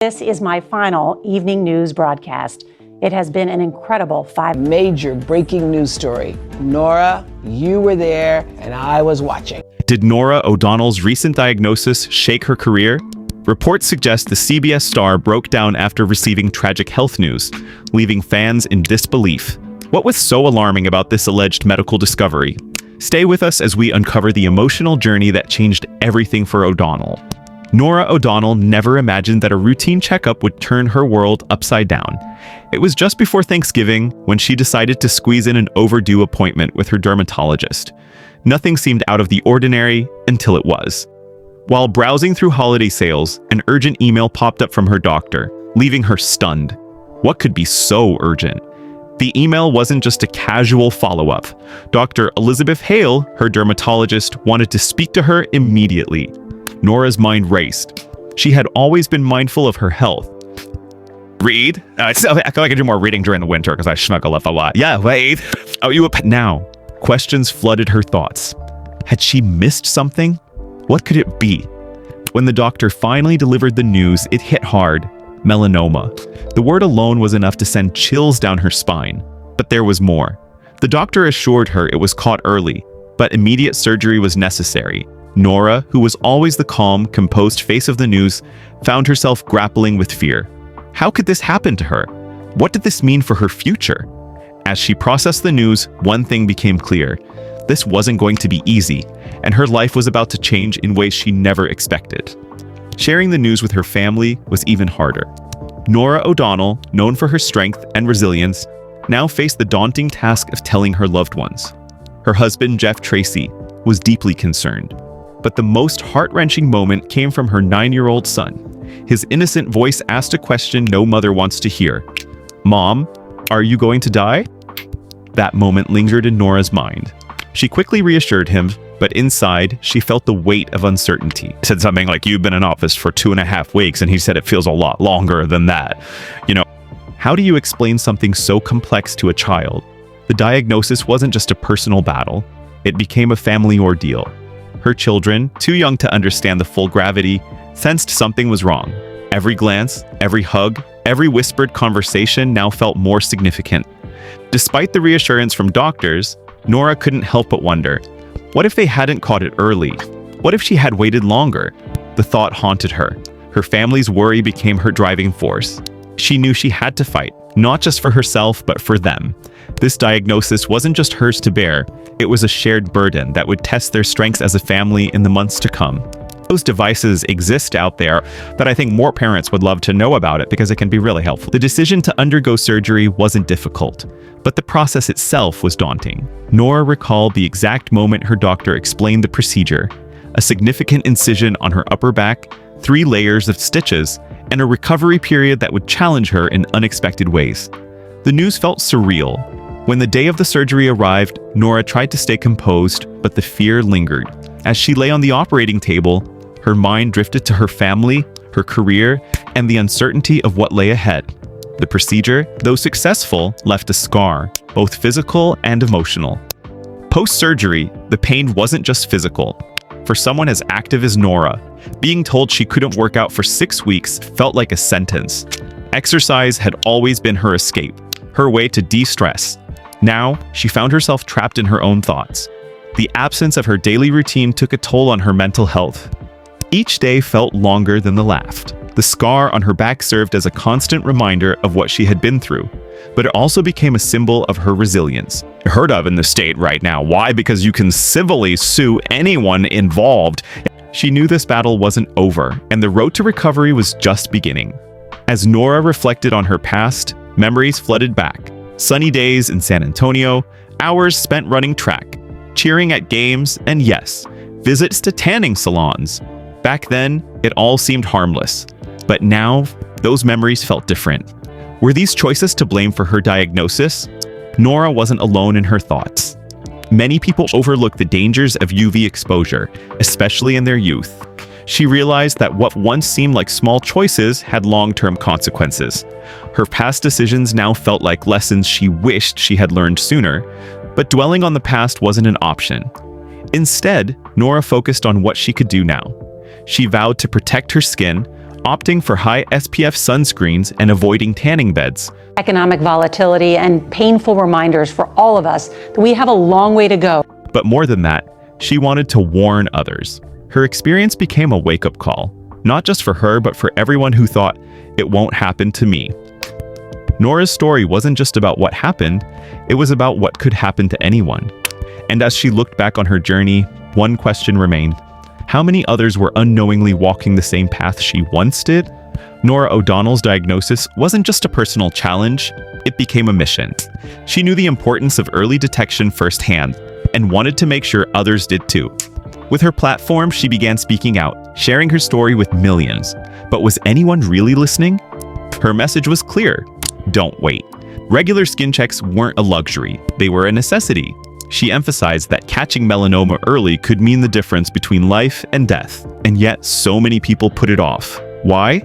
This is my final evening news broadcast. It has been an incredible Major breaking news story. Norah, you were there and I was watching. Did Norah O'Donnell's recent diagnosis shake her career? Reports suggest the CBS star broke down after receiving tragic health news, leaving fans in disbelief. What was so alarming about this alleged medical discovery? Stay with us as we uncover the emotional journey that changed everything for O'Donnell. Norah O'Donnell never imagined that a routine checkup would turn her world upside down. It was just before Thanksgiving when she decided to squeeze in an overdue appointment with her dermatologist. Nothing seemed out of the ordinary until it was. While browsing through holiday sales, an urgent email popped up from her doctor, leaving her stunned. What could be so urgent? The email wasn't just a casual follow-up. Dr. Elizabeth Hale, her dermatologist, wanted to speak to her immediately. Norah's mind raced. She had always been mindful of her health. Read? I feel like I do more reading during the winter because I snuggle up a lot. Yeah, wait. Oh, you up now? Questions flooded her thoughts. Had she missed something? What could it be? When the doctor finally delivered the news, it hit hard. Melanoma. The word alone was enough to send chills down her spine. But there was more. The doctor assured her it was caught early, but immediate surgery was necessary. Norah, who was always the calm, composed face of the news, found herself grappling with fear. How could this happen to her? What did this mean for her future? As she processed the news, one thing became clear. This wasn't going to be easy, and her life was about to change in ways she never expected. Sharing the news with her family was even harder. Norah O'Donnell, known for her strength and resilience, now faced the daunting task of telling her loved ones. Her husband, Jeff Tracy, was deeply concerned. But the most heart-wrenching moment came from her 9-year-old son. His innocent voice asked a question no mother wants to hear. "Mom, are you going to die?" That moment lingered in Norah's mind. She quickly reassured him, but inside, she felt the weight of uncertainty. He said something like, "You've been in office for 2.5 weeks," and he said it feels a lot longer than that. How do you explain something so complex to a child? The diagnosis wasn't just a personal battle. It became a family ordeal. Her children, too young to understand the full gravity, sensed something was wrong. Every glance, every hug, every whispered conversation now felt more significant. Despite the reassurance from doctors, Norah couldn't help but wonder, what if they hadn't caught it early? What if she had waited longer? The thought haunted her. Her family's worry became her driving force. She knew she had to fight, not just for herself, but for them. This diagnosis wasn't just hers to bear. It was a shared burden that would test their strengths as a family in the months to come. Those devices exist out there, but I think more parents would love to know about it because it can be really helpful. The decision to undergo surgery wasn't difficult, but the process itself was daunting. Norah recalled the exact moment her doctor explained the procedure: a significant incision on her upper back, 3 layers of stitches, and a recovery period that would challenge her in unexpected ways. The news felt surreal. When the day of the surgery arrived, Norah tried to stay composed, but the fear lingered. As she lay on the operating table, her mind drifted to her family, her career, and the uncertainty of what lay ahead. The procedure, though successful, left a scar, both physical and emotional. Post-surgery, the pain wasn't just physical. For someone as active as Norah, being told she couldn't work out for 6 weeks felt like a sentence. Exercise had always been her escape, her way to de-stress. Now, she found herself trapped in her own thoughts. The absence of her daily routine took a toll on her mental health. Each day felt longer than the last. The scar on her back served as a constant reminder of what she had been through, but it also became a symbol of her resilience. Heard of in the state right now. Why? Because you can civilly sue anyone involved. She knew this battle wasn't over, and the road to recovery was just beginning. As Norah reflected on her past, memories flooded back. Sunny days in San Antonio, hours spent running track, cheering at games, and yes, visits to tanning salons. Back then, it all seemed harmless. But now, those memories felt different. Were these choices to blame for her diagnosis? Norah wasn't alone in her thoughts. Many people overlook the dangers of UV exposure, especially in their youth. She realized that what once seemed like small choices had long-term consequences. Her past decisions now felt like lessons she wished she had learned sooner, but dwelling on the past wasn't an option. Instead, Norah focused on what she could do now. She vowed to protect her skin, opting for high SPF sunscreens and avoiding tanning beds. Economic volatility and painful reminders for all of us that we have a long way to go. But more than that, she wanted to warn others. Her experience became a wake-up call, not just for her, but for everyone who thought, it won't happen to me. Norah's story wasn't just about what happened, it was about what could happen to anyone. And as she looked back on her journey, one question remained. How many others were unknowingly walking the same path she once did? Norah O'Donnell's diagnosis wasn't just a personal challenge, it became a mission. She knew the importance of early detection firsthand and wanted to make sure others did too. With her platform, she began speaking out, sharing her story with millions. But was anyone really listening? Her message was clear. Don't wait. Regular skin checks weren't a luxury, they were a necessity. She emphasized that catching melanoma early could mean the difference between life and death, and yet so many people put it off. Why?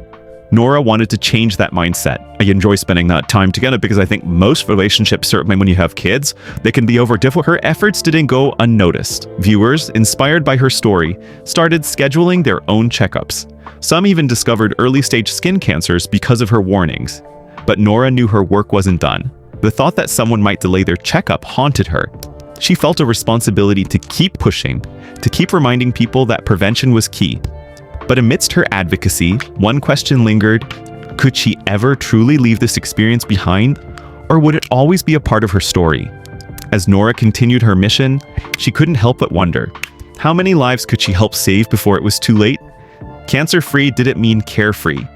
Norah wanted to change that mindset. I enjoy spending that time together because I think most relationships, certainly when you have kids, they can be over difficult. Her efforts didn't go unnoticed. Viewers, inspired by her story, started scheduling their own checkups. Some even discovered early-stage skin cancers because of her warnings. But Norah knew her work wasn't done. The thought that someone might delay their checkup haunted her. She felt a responsibility to keep pushing, to keep reminding people that prevention was key. But amidst her advocacy, one question lingered. Could she ever truly leave this experience behind? Or would it always be a part of her story? As Norah continued her mission, she couldn't help but wonder, how many lives could she help save before it was too late? Cancer-free didn't mean carefree.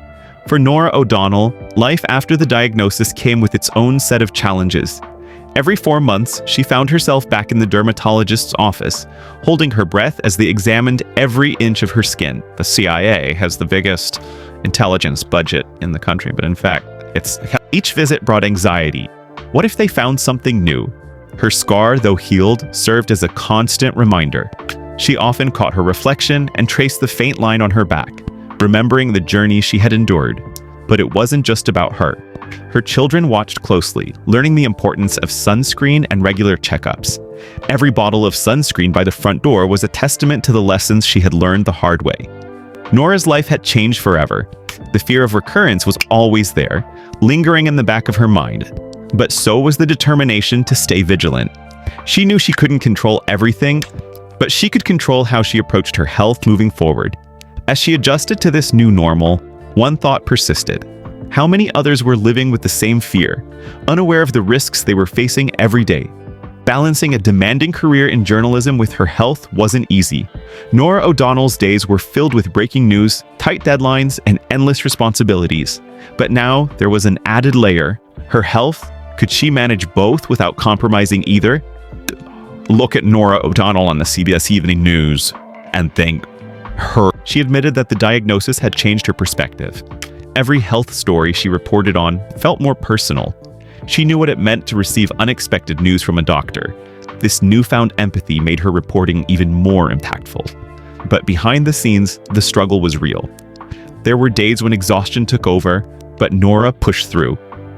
For Norah O'Donnell, life after the diagnosis came with its own set of challenges. Every 4 months, she found herself back in the dermatologist's office, holding her breath as they examined every inch of her skin. The CIA has the biggest intelligence budget in the country, but in fact, each visit brought anxiety. What if they found something new? Her scar, though healed, served as a constant reminder. She often caught her reflection and traced the faint line on her back, remembering the journey she had endured. But it wasn't just about her. Her children watched closely, learning the importance of sunscreen and regular checkups. Every bottle of sunscreen by the front door was a testament to the lessons she had learned the hard way. Norah's life had changed forever. The fear of recurrence was always there, lingering in the back of her mind. But so was the determination to stay vigilant. She knew she couldn't control everything, but she could control how she approached her health moving forward. As she adjusted to this new normal, one thought persisted. How many others were living with the same fear, unaware of the risks they were facing every day? Balancing a demanding career in journalism with her health wasn't easy. Norah O'Donnell's days were filled with breaking news, tight deadlines, and endless responsibilities. But now there was an added layer. Her health, could she manage both without compromising either? Look at Norah O'Donnell on the CBS Evening News and think, her. She admitted that the diagnosis had changed her perspective. Every health story she reported on felt more personal. She knew what it meant to receive unexpected news from a doctor. This newfound empathy made her reporting even more impactful. But behind the scenes, the struggle was real. There were days when exhaustion took over, but Norah pushed through.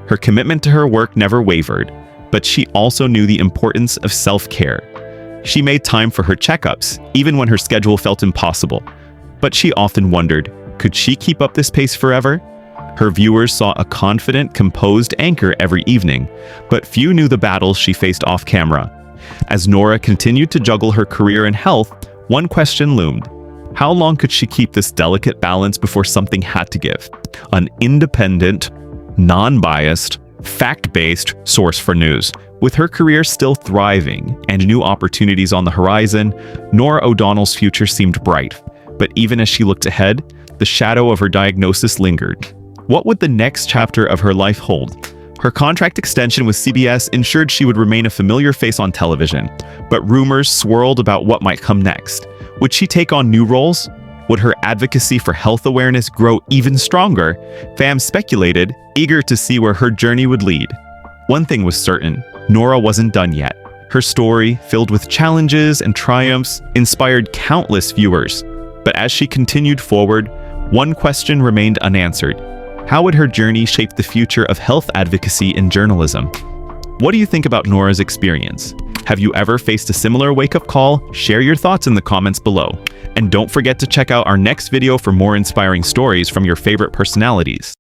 Her commitment to her work never wavered, but she also knew the importance of self-care. She made time for her checkups, even when her schedule felt impossible. But she often wondered, could she keep up this pace forever? Her viewers saw a confident, composed anchor every evening, but few knew the battles she faced off camera. As Norah continued to juggle her career and health, one question loomed. How long could she keep this delicate balance before something had to give? An independent, non-biased, fact-based source for news. With her career still thriving and new opportunities on the horizon, Norah O'Donnell's future seemed bright. But even as she looked ahead, the shadow of her diagnosis lingered. What would the next chapter of her life hold? Her contract extension with CBS ensured she would remain a familiar face on television, but rumors swirled about what might come next. Would she take on new roles? Would her advocacy for health awareness grow even stronger? Fans speculated, eager to see where her journey would lead. One thing was certain, Norah wasn't done yet. Her story, filled with challenges and triumphs, inspired countless viewers. But as she continued forward, one question remained unanswered. How would her journey shape the future of health advocacy in journalism? What do you think about Norah's experience? Have you ever faced a similar wake-up call? Share your thoughts in the comments below. And don't forget to check out our next video for more inspiring stories from your favorite personalities.